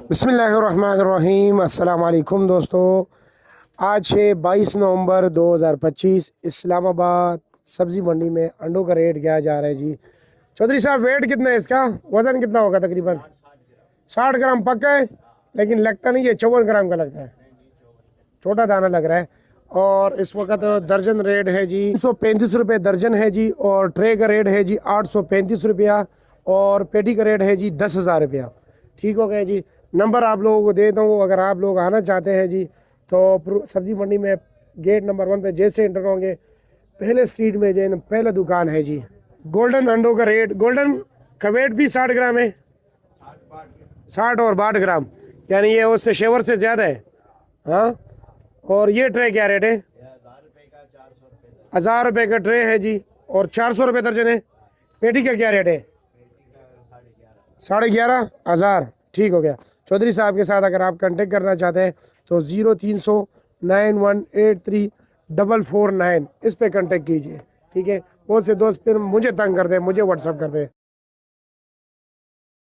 बिस्मिल्लाहिर्रहमानिर्रहीम। अस्सलाम वालेकुम दोस्तों। आज है 22 नवंबर 2025। इस्लामाबाद सब्ज़ी मंडी में अंडों का रेट क्या जा रहा है जी। चौधरी साहब, वेट कितना है इसका? वज़न कितना होगा? तकरीबन 60 ग्राम पक्का है, लेकिन लगता नहीं है, 54 ग्राम का लगता है, छोटा दाना लग रहा है। और इस वक्त दर्जन रेट है जी 335 रुपये दर्जन है जी। और ट्रे का रेट है जी 835 रुपया। और पेटी का रेट है जी 10,000 रुपया। ठीक हो गया जी। नंबर आप लोगों को देता हूँ, अगर आप लोग आना चाहते हैं जी तो सब्ज़ी मंडी में गेट नंबर 1 पे जैसे इंटर होंगे, पहले स्ट्रीट में जो पहला दुकान है जी। गोल्डन अंडों का रेट, गोल्डन का वेट भी 60 ग्राम है, 60 और 62 ग्राम, यानी ये उससे शेवर से ज़्यादा है। हाँ। और ये ट्रे क्या रेट है? 1,000 रुपये का ट्रे है जी। और 400 रुपये दर्जन है। पेटी का क्या रेट है? 11,500। ठीक हो गया। चौधरी साहब के साथ अगर आप कांटेक्ट करना चाहते हैं तो 03009183 449 इस पे कांटेक्ट कीजिए। ठीक है। बहुत से दोस्त फिर मुझे तंग करते हैं, मुझे व्हाट्सअप करते हैं।